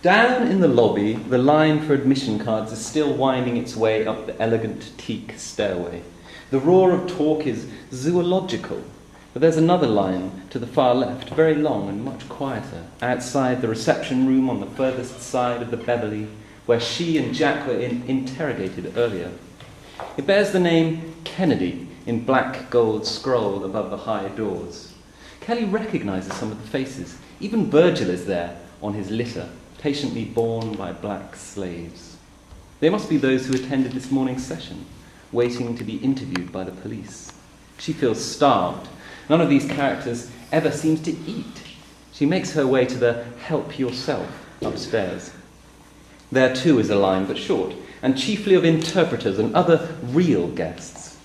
Down in the lobby, the line for admission cards is still winding its way up the elegant teak stairway. The roar of talk is zoological, but there's another line to the far left, very long and much quieter, outside the reception room on the furthest side of the Beverley, where she and Jack were interrogated earlier. It bears the name Kennedy in black gold scroll above the high doors. Kelly recognises some of the faces. Even Virgil is there on his litter, patiently borne by black slaves. They must be those who attended this morning's session, waiting to be interviewed by the police. She feels starved. None of these characters ever seems to eat. She makes her way to the help yourself upstairs. There too is a line, but short, and chiefly of interpreters and other real guests.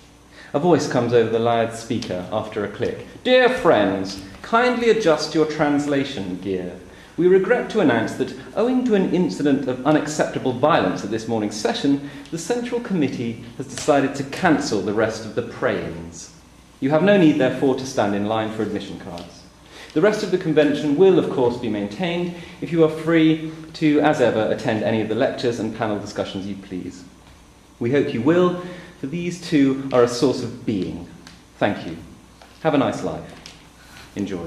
A voice comes over the loudspeaker after a click. "Dear friends, kindly adjust your translation gear. We regret to announce that, owing to an incident of unacceptable violence at this morning's session, the Central Committee has decided to cancel the rest of the pray-ins. You have no need, therefore, to stand in line for admission cards. The rest of the convention will, of course, be maintained if you are free to, as ever, attend any of the lectures and panel discussions you please. We hope you will, for these two are a source of being. Thank you. Have a nice life. Enjoy."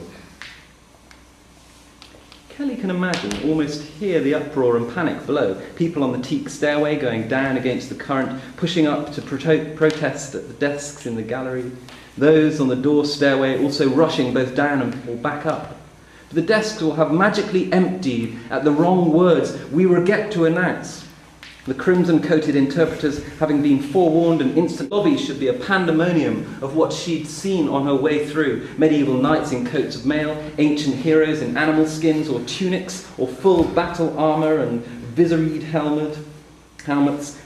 Kelly can imagine, almost hear the uproar and panic below. People on the teak stairway going down against the current, pushing up to protest at the desks in the gallery. Those on the door stairway also rushing both down or back up. But the desks will have magically emptied at the wrong words we regret to announce. The crimson-coated interpreters, having been forewarned, an instant lobby should be a pandemonium of what she'd seen on her way through. Medieval knights in coats of mail, ancient heroes in animal skins or tunics, or full battle armour and visoried helmets,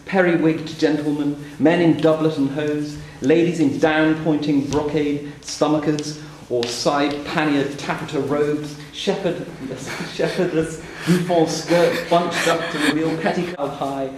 periwigged gentlemen, men in doublet and hose, ladies in down-pointing brocade stomachers, or side-panniered taffeta robes, shepherdless bouffant skirts bunched up to reveal petticoat high,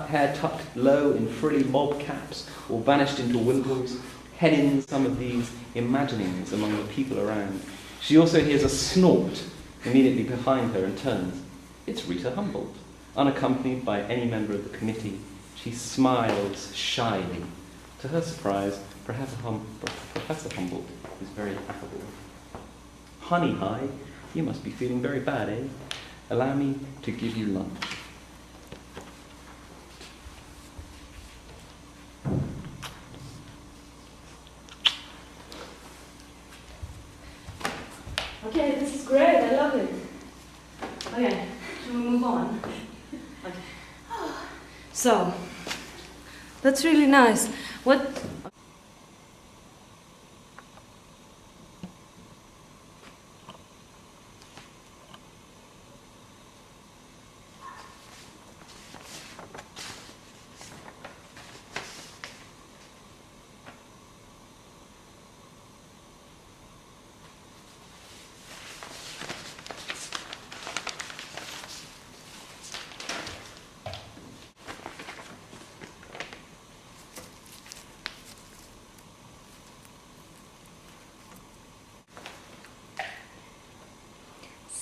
hair tucked low in frilly mob caps, or vanished into wimples, heading some of these imaginings among the people around. She also hears a snort immediately behind her and turns. It's Rita Humboldt, unaccompanied by any member of the committee. She smiles shyly. To her surprise, Professor Humboldt is very affable. "Honey High, you must be feeling very bad, eh? Allow me to give you lunch." Okay, this is great. I love it. Okay, shall we move on? Okay. So, that's really nice. What?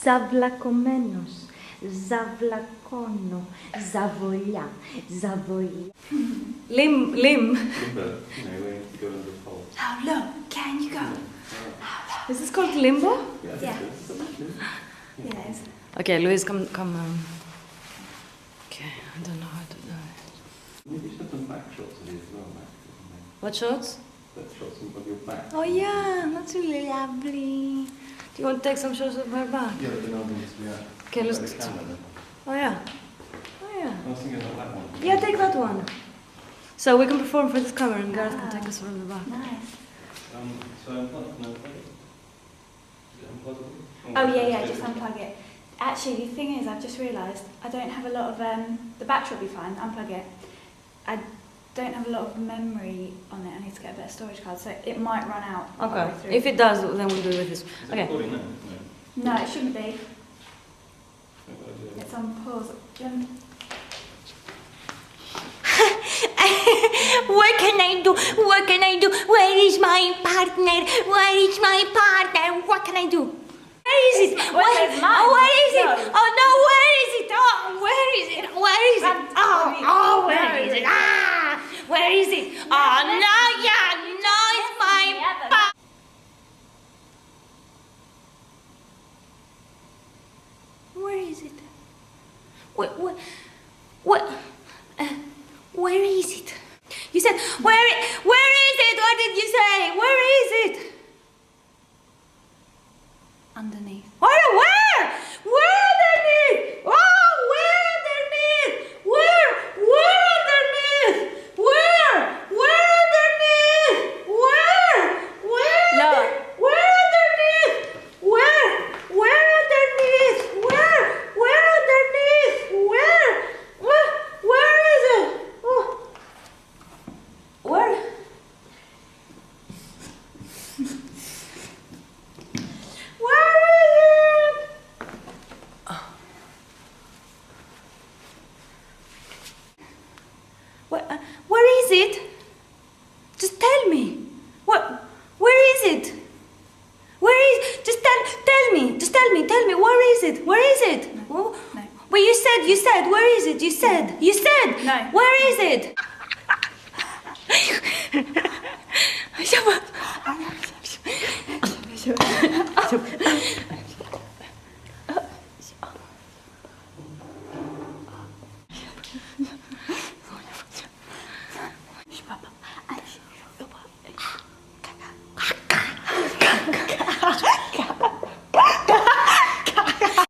Zavlakomenos, zavlakono, zavolia, zavolia. Limb. Limbo, you know, where you go under the pole. How low can you go? Is this called limbo? Yeah. Yes. Okay, Louise, come. Okay, I don't know how to do it. Maybe you should have some back shots of you as well, Matt. What shots? That shots of your back. Oh yeah, that's really lovely. Do you want to take some shots of her back? Yeah, but then I'll need to, yeah. Okay, let's. The camera, then. Oh yeah. Oh yeah. I was thinking about that one. Yeah, take that one. So we can perform for this camera and Gareth can take us from the back. Nice. So unplugged, no plug. Oh yeah, just unplug it. Actually, the thing is, I've just realised I don't have a lot of, the battery will be fine, unplug it. I don't have a lot of memory on it, I need to get a better storage card, so it might run out. Okay, if it does, then we'll do it with this. Okay. Recording now? No, it shouldn't be. It's on pause. What can I do? What can I do? Where is my partner? Where is my partner? What can I do? Where is it? Where is mine? Oh, where is it? No. Oh no, where is it? is it? Where is it? You said, where is it? What did you say? Where is it? Underneath. Where? Where underneath? Oh, where underneath? Where underneath? Where underneath? Where Lower. Where underneath? Where underneath? Where underneath? Where is it? Oh. Where? Where is it? Where is it? Just tell me. Where is it? Just tell me. Just tell me. Where is it? Where is it? No. Well, you said. Where is it? You said. No. Where is it?